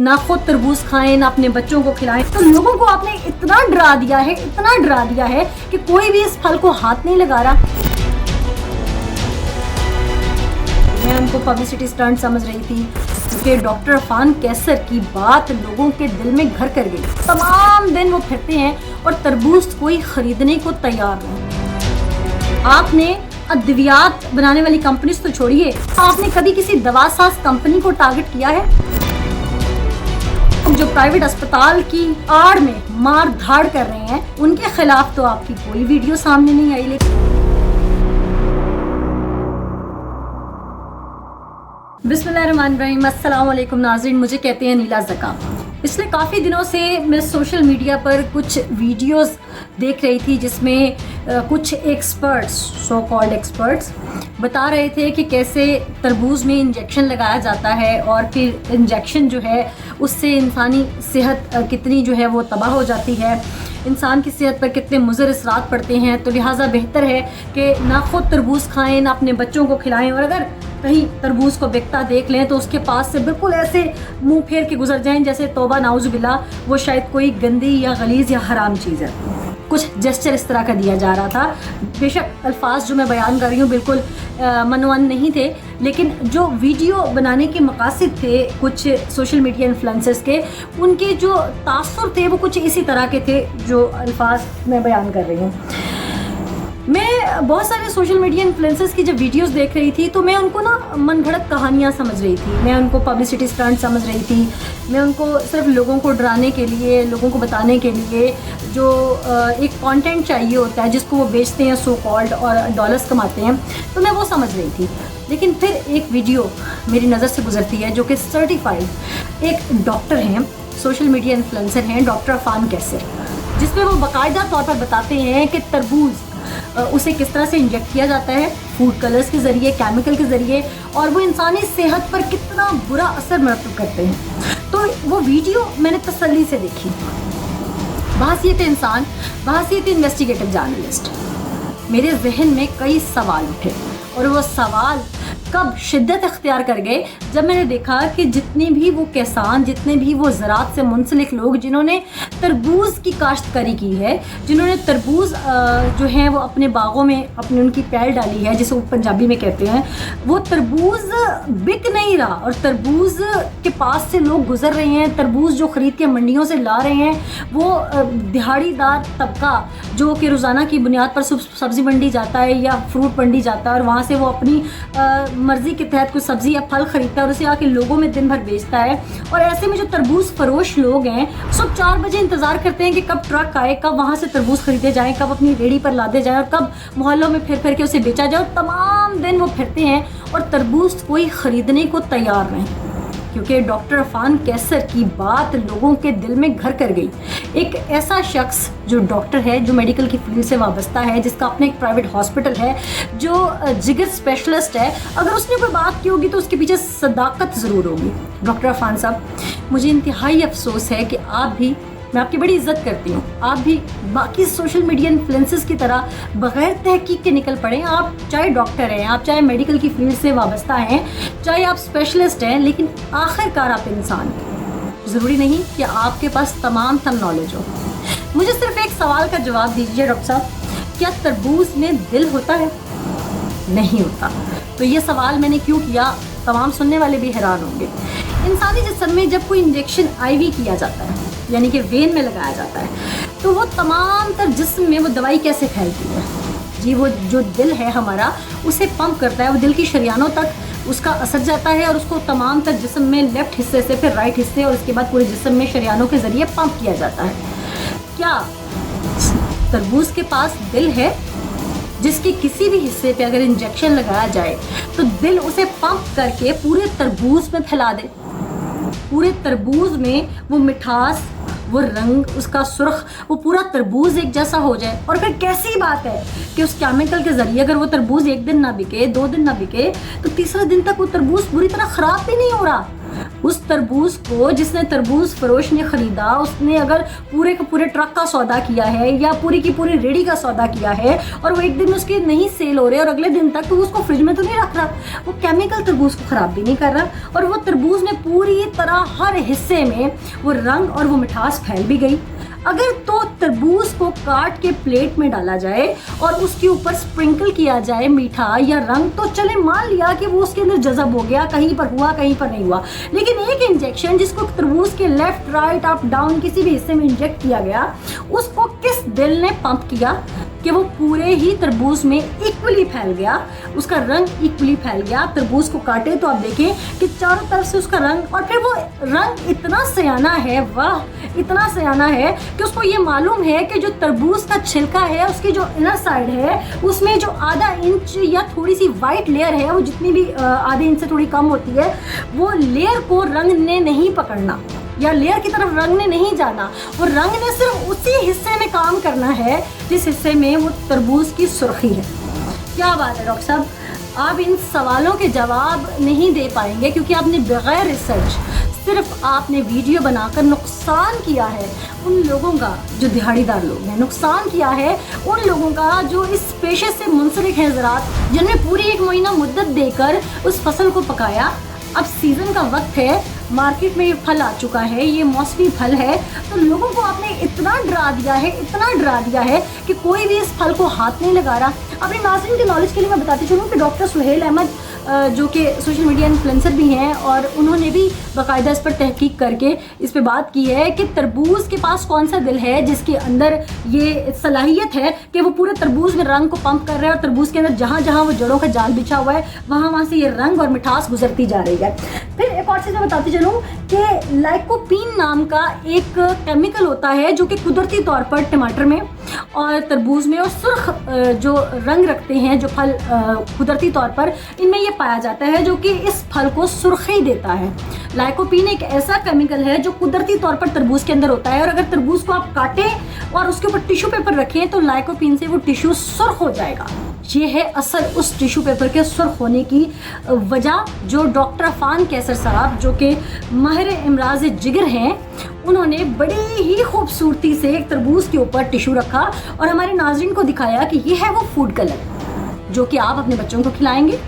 ना खुद तरबूज खाएं ना अपने बच्चों को खिलाएं। तो लोगों को आपने इतना डरा दिया है, इतना डरा दिया है कि कोई भी इस फल को हाथ नहीं लगा रहा। मैं उनको पब्लिसिटी स्टंट समझ रही थी क्योंकि डॉक्टर अफान कैसर की बात लोगों के दिल में घर कर गई। तमाम दिन वो फिरते हैं और तरबूज कोई खरीदने को तैयार नहीं। आपने अद्वियात बनाने वाली कंपनी तो छोड़िए, आपने कभी किसी दवासाज कंपनी को टारगेट किया है? जो प्राइवेट अस्पताल की आड़ में मार धाड़ कर रहे हैं उनके खिलाफ तो आपकी कोई वीडियो सामने नहीं आई। लेकिन बिस्मिल्लाहिर्रहमानिर्रहीम, अस्सलाम वालेकुम नाज़रीन, मुझे कहते हैं नीला ज़का। पिछले काफ़ी दिनों से मैं सोशल मीडिया पर कुछ वीडियोस देख रही थी जिसमें कुछ एक्सपर्ट्स, सो कॉल्ड एक्सपर्ट्स, बता रहे थे कि कैसे तरबूज में इंजेक्शन लगाया जाता है और फिर इंजेक्शन जो है उससे इंसानी सेहत कितनी जो है वो तबाह हो जाती है, इंसान की सेहत पर कितने मुज़र असरात पड़ते हैं। तो लिहाजा बेहतर है कि ना खुद तरबूज खाएं ना अपने बच्चों को खिलाएं, और अगर कहीं तरबूज को बिकता देख लें तो उसके पास से बिल्कुल ऐसे मुंह फेर के गुजर जाएं जैसे तौबा नाउज़ुबिल्लाह वो शायद कोई गंदी या गलीज़ या हराम चीज़ है। कुछ जेस्चर इस तरह का दिया जा रहा था। बेशक अल्फाज जो मैं बयान कर रही हूँ बिल्कुल मनवन नहीं थे, लेकिन जो वीडियो बनाने के मकासद थे कुछ सोशल मीडिया इन्फ्लुएंसर्स के, उनके जो तासुर थे वो कुछ इसी तरह के थे जो अल्फाज मैं बयान कर रही हूँ। मैं बहुत सारे सोशल मीडिया इन्फ्लुएंसर्स की जब वीडियोस देख रही थी तो मैं उनको ना मन घड़त कहानियाँ समझ रही थी, मैं उनको पब्लिसिटी स्टंट समझ रही थी, मैं उनको सिर्फ लोगों को डराने के लिए, लोगों को बताने के लिए जो एक कंटेंट चाहिए होता है जिसको वो बेचते हैं सो कॉल्ड और डॉलर्स कमाते हैं, तो मैं वो समझ रही थी। लेकिन फिर एक वीडियो मेरी नज़र से गुजरती है जो कि सर्टिफाइड एक डॉक्टर हैं, सोशल मीडिया इन्फ्लुएंसर हैं, डॉक्टर अफान कैसर, जिसमें वो बाकायदा तौर पर बताते हैं कि तरबूज उसे किस तरह से इंजेक्ट किया जाता है फूड कलर्स के ज़रिए, केमिकल के ज़रिए, और वो इंसानी सेहत पर कितना बुरा असर मरतब करते हैं। तो वो वीडियो मैंने तसल्ली से देखी, बहसीयत इंसान, बहसीयत इन्वेस्टिगेटिव जर्नलिस्ट, मेरे जहन में कई सवाल उठे और वो सवाल कब शिद्दत अख्तियार कर गए जब मैंने देखा कि जितने भी वो किसान, जितने भी वो ज़राअत से मुंसलिक लोग जिन्होंने तरबूज की काश्तकारी की है, जिन्होंने तरबूज जो हैं वो अपने बागों में अपनी उनकी पैल डाली है, जिसे वो पंजाबी में कहते हैं, वो तरबूज बिक नहीं रहा और तरबूज के पास से लोग गुजर रहे हैं। तरबूज जो ख़रीद के मंडियों से ला रहे हैं वो दिहाड़ीदार तबका जो कि रोज़ाना की बुनियाद पर सब्ज़ी मंडी जाता है या फ्रूट मंडी जाता है और वहाँ से वो अपनी मर्ज़ी के तहत कुछ सब्ज़ी या फल ख़रीदता है और उसे आके लोगों में दिन भर बेचता है। और ऐसे में जो तरबूज फरोश लोग हैं सुबह 4 बजे इंतज़ार करते हैं कि कब ट्रक आए, कब वहाँ से तरबूज ख़रीदे जाएँ, कब अपनी रेहड़ी पर लादे जाएँ और कब मोहल्लों में फिर फिर के उसे बेचा जाए। और तमाम दिन वो फिरते हैं और तरबूज कोई ख़रीदने को तैयार नहीं, क्योंकि डॉक्टर अफान कैसर की बात लोगों के दिल में घर कर गई। एक ऐसा शख्स जो डॉक्टर है, जो मेडिकल की फील्ड से वाबस्ता है, जिसका अपना एक प्राइवेट हॉस्पिटल है, जो जिगर स्पेशलिस्ट है, अगर उसने कोई बात की होगी तो उसके पीछे सदाकत ज़रूर होगी। डॉक्टर अफान साहब, मुझे इंतहाई अफसोस है कि आप भी, मैं आपकी बड़ी इज्जत करती हूँ, आप भी बाकी सोशल मीडिया इन्फ्लुएंसर्स की तरह बग़ैर तहकीक के निकल पड़े। आप चाहे डॉक्टर हैं, आप चाहे मेडिकल की फील्ड से वाबस्ता हैं, चाहे आप स्पेशलिस्ट हैं, लेकिन आखिरकार आप इंसान हैं। ज़रूरी नहीं कि आपके पास तमाम नॉलेज हो। मुझे सिर्फ एक सवाल का जवाब दीजिए डॉक्टर साहब, क्या तरबूज में दिल होता है? नहीं होता। तो ये सवाल मैंने क्यों किया, तमाम सुनने वाले भी हैरान होंगे। इंसानी जिस्म में जब कोई इंजेक्शन IV किया जाता है, यानी कि वेन में लगाया जाता है, तो वो तमाम तर जिस्म में वो दवाई कैसे फैलती है जी? वो जो दिल है हमारा उसे पंप करता है, वो दिल की शरियानों तक उसका असर जाता है और उसको तमाम तर जिस्म में लेफ़्ट हिस्से से फिर राइट हिस्से और उसके बाद पूरे जिस्म में शरियानों के ज़रिए पंप किया जाता है। क्या तरबूज के पास दिल है जिसके किसी भी हिस्से पे अगर इंजेक्शन लगाया जाए तो दिल उसे पंप करके पूरे तरबूज में फैला दे, पूरे तरबूज में वो मिठास, वो रंग, उसका सुर्ख, वो पूरा तरबूज एक जैसा हो जाए? और फिर कैसी बात है कि उस केमिकल के ज़रिए अगर वो तरबूज 1 दिन ना बिके, 2 दिन ना बिके, तो तीसरा दिन तक वो तरबूज बुरी तरह ख़राब भी नहीं हो रहा। उस तरबूज को जिसने तरबूज फरोश ने ख़रीदा, उसने अगर पूरे के पूरे ट्रक का सौदा किया है या पूरी की पूरी रेडी का सौदा किया है और वो एक दिन उसके नहीं सेल हो रहे और अगले दिन तक तो उसको फ्रिज में तो नहीं रख रहा, वो केमिकल तरबूज को ख़राब भी नहीं कर रहा और वो तरबूज में पूरी तरह हर हिस्से में वो रंग और वो मिठास फैल भी गई। अगर तो तरबूज को काट के प्लेट में डाला जाए और उसके ऊपर स्प्रिंकल किया जाए मीठा या रंग, तो चले मान लिया कि वो उसके अंदर जज़ब हो गया, कहीं पर हुआ कहीं पर नहीं हुआ। लेकिन एक इंजेक्शन जिसको तरबूज के लेफ्ट राइट अप डाउन किसी भी हिस्से में इंजेक्ट किया गया, उसको किस दिल ने पंप किया कि वो पूरे ही तरबूज में इक्वली फैल गया, उसका रंग इक्वली फैल गया। तरबूज को काटे तो आप देखें कि चारों तरफ से उसका रंग, और फिर वो रंग इतना सयाना है, वाह इतना सयाना है कि उसको ये मालूम है कि जो तरबूज का छिलका है उसकी जो इनर साइड है उसमें जो आधा इंच या थोड़ी सी वाइट लेयर है, वो जितनी भी आधे इंच से थोड़ी कम होती है, वो लेयर को रंग ने नहीं पकड़ना या लेयर की तरफ रंग ने नहीं जाना, वो रंग ने सिर्फ उसी हिस्से में काम करना है जिस हिस्से में वो तरबूज की सुर्खी है। क्या बात है डॉक्टर साहब, आप इन सवालों के जवाब नहीं दे पाएंगे क्योंकि आपने बगैर रिसर्च सिर्फ आपने वीडियो बनाकर नुकसान किया है उन लोगों का जो दिहाड़ीदार लोग हैं, नुकसान किया है उन लोगों का जो इस पेशे से मुंसलिक हैं ज़रात, जिनमें पूरी 1 महीना मुद्दत देकर उस फसल को पकाया। अब सीज़न का वक्त है, मार्केट में ये फल आ चुका है, ये मौसमी फल है, तो लोगों को आपने इतना डरा दिया है, इतना डरा दिया है कि कोई भी इस फल को हाथ नहीं लगा रहा। अपने नाज़रीन के नॉलेज के लिए मैं बताती चलूँ कि डॉक्टर सुहेल अहमद जो कि सोशल मीडिया इन्फ्लुएंसर भी हैं और उन्होंने भी बाकायदा इस पर तहकीक करके इस पे बात की है कि तरबूज के पास कौन सा दिल है जिसके अंदर ये सलाहियत है कि वो पूरे तरबूज में रंग को पंप कर रहा है और तरबूज के अंदर जहाँ जहाँ वो जड़ों का जाल बिछा हुआ है वहाँ से ये रंग और मिठास गुजरती जा रही है। फिर एक और चीज़ मैं बताती चलूँ कि लाइकोपीन नाम का एक केमिकल होता है जो कि कुदरती तौर पर टमाटर में और तरबूज में और सुर्ख जो रंग रखते हैं जो फल कुदरती तौर पर इनमें ये पाया जाता है जो कि इस फल को सुर्खी देता है। लाइकोपीन एक ऐसा केमिकल है जो कुदरती तौर पर तरबूज के अंदर होता है और अगर तरबूज को आप काटें और उसके ऊपर टिश्यू पेपर रखें तो लाइकोपीन से वो टिश्यू सुर्ख हो जाएगा। ये है असल उस टिश्यू पेपर के सुर्ख होने की वजह जो डॉक्टर अफान कैसर साहब जो कि माहिर इमराज जिगर हैं, उन्होंने बड़ी ही खूबसूरती से एक तरबूज के ऊपर टिश्यू रखा और हमारे नाज़रीन को दिखाया कि ये है वो फूड कलर जो कि आप अपने बच्चों को खिलाएंगे,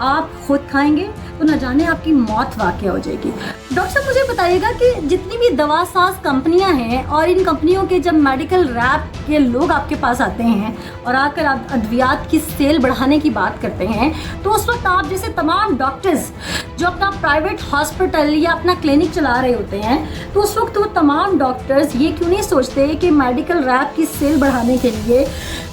आप खुद खाएंगे तो न जाने आपकी मौत वाक़या हो जाएगी। डॉक्टर साहब मुझे बताइएगा कि जितनी भी दवा साज कंपनियां हैं और इन कंपनियों के जब मेडिकल रैप के लोग आपके पास आते हैं और आकर आप अद्वियात की सेल बढ़ाने की बात करते हैं तो उस वक्त आप जैसे तमाम डॉक्टर्स जो अपना प्राइवेट हॉस्पिटल या अपना क्लिनिक चला रहे होते हैं तो उस वक्त वो तमाम डॉक्टर्स ये क्यों नहीं सोचते कि मेडिकल रैप की सेल बढ़ाने के लिए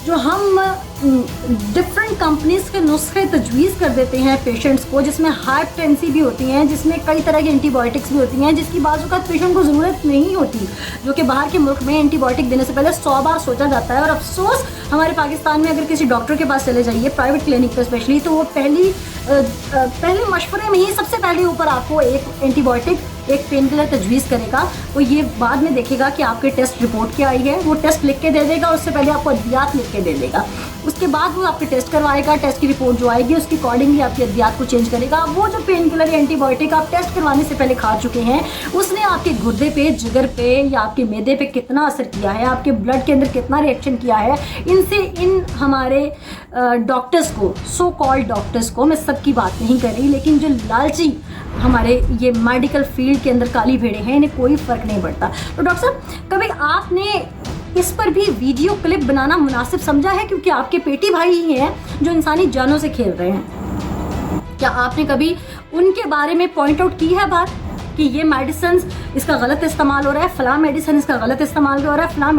जो हम डिफरेंट कंपनीज़ के नुस्खे तजवीज़ कर देते हैं पेशेंट्स को, जिसमें हाइपरटेंसी भी होती हैं, जिसमें कई तरह की एंटीबायोटिक्स भी होती हैं जिसकी बाज़ का पेशेंट को ज़रूरत नहीं होती, जो कि बाहर के मुल्क में एंटीबायोटिक देने से पहले 100 बार सोचा जाता है। और अफसोस हमारे पाकिस्तान में अगर किसी डॉक्टर के पास चले जाइए प्राइवेट क्लिनिक पर स्पेशली, तो वो पहले मशवरे में ही सबसे पहले ऊपर आपको एक एंटीबायोटिक एक पेन किलर तजवीज़ करेगा। वो ये बाद में देखेगा कि आपके टेस्ट रिपोर्ट क्या आई है, वो टेस्ट लिख के दे देगा, उससे पहले आपको अद्वियात लिख के दे देगा, उसके बाद वो आपके टेस्ट करवाएगा, टेस्ट की रिपोर्ट जो आएगी उसकी अकॉर्डिंगली आपकी अद्वियात को चेंज करेगा। वो जो पेन किलर या एंटीबायोटिक आप टेस्ट करवाने से पहले खा चुके हैं उसने आपके गुर्दे पे, जिगर पे या आपके मैदे पे कितना असर किया है, आपके ब्लड के अंदर कितना रिएक्शन किया है, इनसे इन हमारे डॉक्टर्स को, सो कॉल्ड डॉक्टर्स को, मैं सबकी बात नहीं कर रही, लेकिन जो लालची हमारे ये मेडिकल फील्ड के अंदर काली भेड़े हैं, इन्हें कोई फ़र्क नहीं पड़ता। तो डॉक्टर साहब कभी आपने इस पर भी वीडियो क्लिप बनाना मुनासिब समझा है, क्योंकि आपके पेटी भाई ही हैं जो इंसानी जानों से खेल रहे हैं, क्या आपने कभी उनके बारे में पॉइंट आउट की है बात कि ये मेडिसिन इसका गलत इस्तेमाल हो रहा है, फ़लाँ मेडिसिन इसका गलत इस्तेमाल हो रहा है, फ़लाँ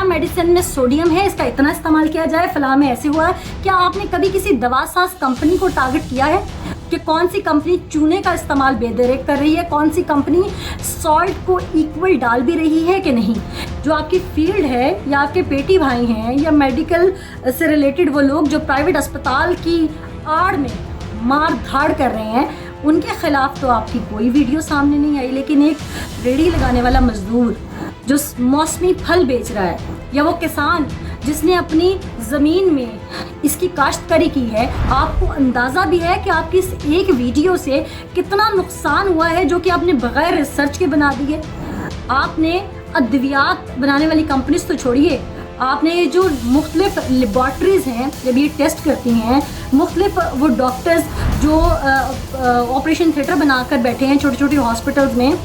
मेडिसिन में सोडियम है, इसका इतना इस्तेमाल किया जाए, फ़लाँ में ऐसे हुआ है? क्या आपने कभी किसी दवा साज कंपनी को टारगेट किया है कि कौन सी कंपनी चूने का इस्तेमाल बेदरेक कर रही है, कौन सी कंपनी सॉल्ट को इक्वल डाल भी रही है कि नहीं? जो आपकी फील्ड है या आपके पेटी भाई हैं या मेडिकल से रिलेटेड वो लोग जो प्राइवेट अस्पताल की आड़ में मार धाड़ कर रहे हैं, उनके ख़िलाफ़ तो आपकी कोई वीडियो सामने नहीं आई, लेकिन एक रेडी लगाने वाला मज़दूर जो मौसमी फल बेच रहा है या वो किसान जिसने अपनी ज़मीन में इसकी काश्तकारी की है, आपको अंदाज़ा भी है कि आपकी इस एक वीडियो से कितना नुकसान हुआ है, जो कि आपने बग़ैर रिसर्च के बना दिए। आपने अद्वियात बनाने वाली कंपनीज तो छोड़िए, आपने जो मुख्तलिफ लेबॉर्ट्रीज़ हैं जब ये टेस्ट करती हैं, मुख्तलिफ वो डॉक्टर्स जो ऑपरेशन थिएटर बनाकर बैठे हैं छोटे छोटे हॉस्पिटल्स में,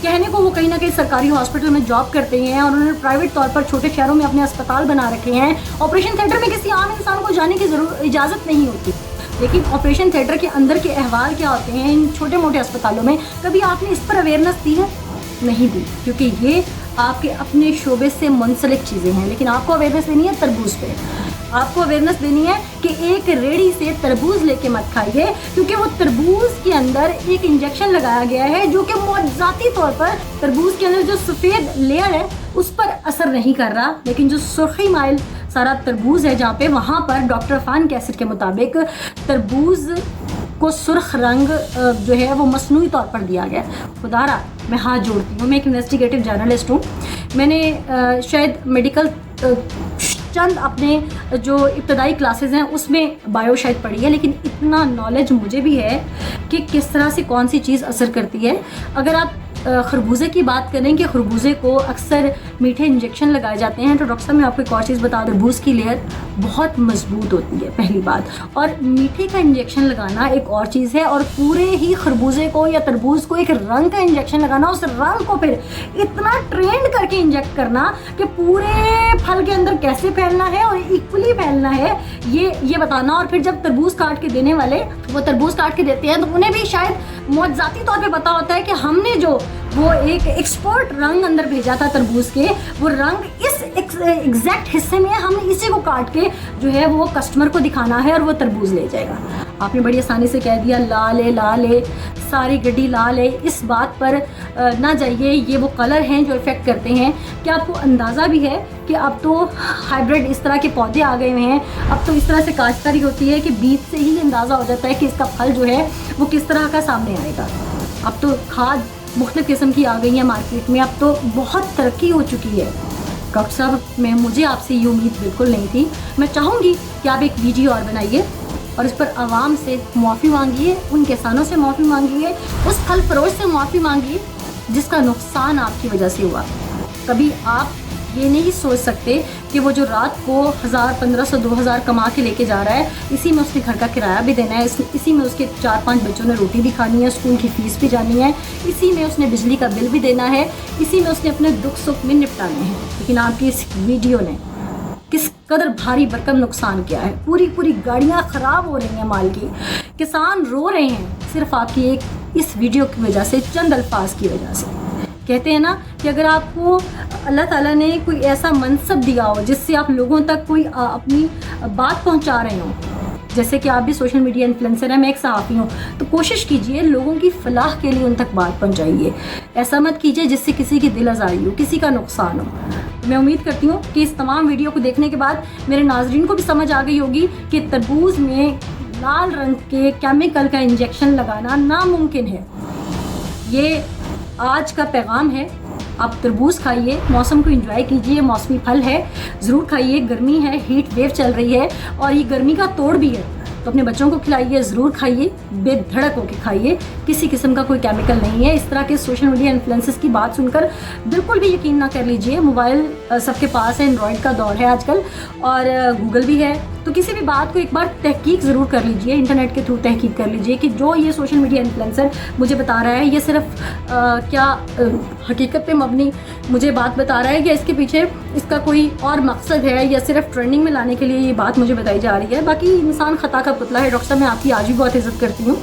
कहने को वो कहीं ना कहीं सरकारी हॉस्पिटल में जॉब करते हैं और उन्होंने प्राइवेट तौर पर छोटे शहरों में अपने अस्पताल बना रखे हैं। ऑपरेशन थिएटर में किसी आम इंसान को जाने की इजाज़त नहीं होती, लेकिन ऑपरेशन थिएटर के अंदर के अहवाल क्या होते हैं इन छोटे मोटे अस्पतालों में, कभी आपने इस पर अवेयरनेस दी है? नहीं दी, क्योंकि ये आपके अपने शोबे से मुंसलिक चीज़ें हैं। लेकिन आपको अवेयरनेस देनी है तरबूज पे, आपको अवेयरनेस देनी है कि एक रेड़ी से तरबूज लेके मत खाइए, क्योंकि वो तरबूज के अंदर एक इंजेक्शन लगाया गया है जो कि मुआवजाती तौर पर तरबूज के अंदर जो सफ़ेद लेयर है उस पर असर नहीं कर रहा, लेकिन जो सुर्खी माइल सारा तरबूज है जहाँ पे, वहाँ पर डॉक्टर फ़ान कैसिर के मुताबिक तरबूज को सुर्ख रंग जो है वो मसनूई तौर पर दिया गया। खुदारा मैं हाथ जोड़ती हूँ, मैं एक इन्वेस्टिगेटिव जर्नलिस्ट हूँ, मैंने शायद मेडिकल चंद अपने जो इब्तदाई क्लासेस हैं उसमें बायो शायद पढ़ी है, लेकिन इतना नॉलेज मुझे भी है कि किस तरह से कौन सी चीज़ असर करती है। अगर आप खरबूजे की बात करें कि खरबूजे को अक्सर मीठे इंजेक्शन लगाए जाते हैं, तो डॉक्टर साहब मैं आपको एक और चीज़ बता दूं, तरबूज की लेयर बहुत मजबूत होती है पहली बात, और मीठे का इंजेक्शन लगाना एक और चीज़ है, और पूरे ही खरबूजे को या तरबूज को एक रंग का इंजेक्शन लगाना, उस रंग को फिर इतना ट्रेंड करके इंजेक्ट करना कि पूरे फल के अंदर कैसे फैलना है और इक्वली फैलना है, ये बताना। और फिर जब तरबूज काट के देने वाले वो तरबूज काट के देते हैं तो उन्हें भी शायद मुआवजाती तौर पे पता होता है कि हमने जो वो एक एक्सपर्ट रंग अंदर भेजा था तरबूज के, वो रंग इस एग्जैक्ट हिस्से में हमने इसी को काट के जो है वो कस्टमर को दिखाना है और वो तरबूज ले जाएगा। आपने बड़ी आसानी से कह दिया लाल है, सारी गड्डी लाल है, इस बात पर ना जाइए, ये वो कलर हैं जो इफ़ेक्ट करते हैं। क्या आपको अंदाज़ा भी है कि अब तो हाइब्रिड इस तरह के पौधे आ गए हुए हैं, अब तो इस तरह से काश्तकारी होती है कि बीज से ही अंदाज़ा हो जाता है कि इसका फल जो है वो किस तरह का सामने आएगा। अब तो खाद मुख्तलिफ़ किस्म की आ गई है मार्केट में, अब तो बहुत तरक्की हो चुकी है। डॉक्टर साहब मुझे आपसे ये उम्मीद बिल्कुल नहीं थी। मैं चाहूँगी कि आप एक वीडियो और बनाइए और इस पर आवाम से मुआफ़ी मांगिए, उन किसानों से मुआफ़ी मांगिए, उस फल फरोश से मुआफ़ी मांगिए जिसका नुकसान आपकी वजह से हुआ। कभी आप ये नहीं सोच सकते कि वो जो रात को 1000, 1500, 2000 कमा के लेके जा रहा है, इसी में उसने घर का किराया भी देना है, इसी में उसके 4-5 बच्चों ने रोटी भी खानी है, स्कूल की फ़ीस भी जानी है, इसी में उसने बिजली का बिल भी देना है, इसी में उसने अपने दुख सुख में निपटाने हैं। लेकिन आपकी इस वीडियो ने किस कदर भारी भरकम नुकसान किया है। पूरी गाड़ियाँ ख़राब हो रही हैं माल की, किसान रो रहे हैं सिर्फ आपकी एक इस वीडियो की वजह से, चंद अल्फाज की वजह से। कहते हैं ना कि अगर आपको अल्लाह ताला ने कोई ऐसा मनसब दिया हो जिससे आप लोगों तक कोई अपनी बात पहुंचा रहे हो, जैसे कि आप भी सोशल मीडिया इन्फ्लुएंसर हैं, मैं एक सहाफ़ी हूँ, तो कोशिश कीजिए लोगों की फलाह के लिए उन तक बात पहुँचाइए। ऐसा मत कीजिए जिससे किसी की दिल आज़ारी हो, किसी का नुकसान हो। मैं उम्मीद करती हूँ कि इस तमाम वीडियो को देखने के बाद मेरे नाज़रीन को भी समझ आ गई होगी कि तरबूज में लाल रंग के केमिकल का इंजेक्शन लगाना नामुमकिन है। ये आज का पैगाम है। आप तरबूज खाइए, मौसम को एंजॉय कीजिए, मौसमी फल है, ज़रूर खाइए। गर्मी है, हीट वेव चल रही है और ये गर्मी का तोड़ भी है, तो अपने बच्चों को खिलाइए, ज़रूर खाइए, बेधड़क होकर खाइए, किसी किस्म का कोई केमिकल नहीं है। इस तरह के सोशल मीडिया इन्फ्लुएंसर्स की बात सुनकर बिल्कुल भी यकीन ना कर लीजिए। मोबाइल सबके पास है, एंड्रॉयड का दौर है आजकल और गूगल भी है, तो किसी भी बात को एक बार तहकीक ज़रूर कर लीजिए, इंटरनेट के थ्रू तहकीक कर लीजिए कि जो ये सोशल मीडिया इन्फ्लुएंसर मुझे बता रहा है ये सिर्फ क्या हकीकत पे मबनी मुझे बात बता रहा है या इसके पीछे इसका कोई और मकसद है या सिर्फ ट्रेंडिंग में लाने के लिए ये बात मुझे बताई जा रही है। बाकी इंसान ख़ता का पुतला है। डॉक्टर साहब मैं आपकी आज भी बहुत इज़्ज़त करती हूँ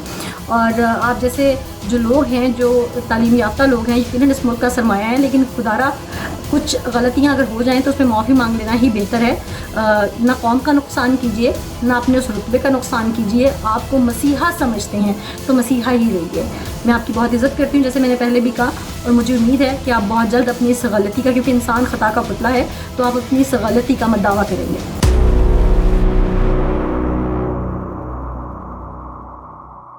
और आप जैसे जो लोग हैं, जो तालीम याफ्ता लोग हैं, यकीनन इस मुल्क का सरमाया है, लेकिन खुदारा कुछ गलतियाँ अगर हो जाएं तो उसमें माफ़ी मांग लेना ही बेहतर है। ना कौम का नुकसान कीजिए, ना अपने उस रुतबे का नुकसान कीजिए। आपको मसीहा समझते हैं तो मसीहा ही रहिए। मैं आपकी बहुत इज़्ज़त करती हूँ जैसे मैंने पहले भी कहा, और मुझे उम्मीद है कि आप बहुत जल्द अपनी इस गलती का, क्योंकि इंसान ख़ता का पुतला है, तो आप अपनी इस गलती का दावा करेंगे।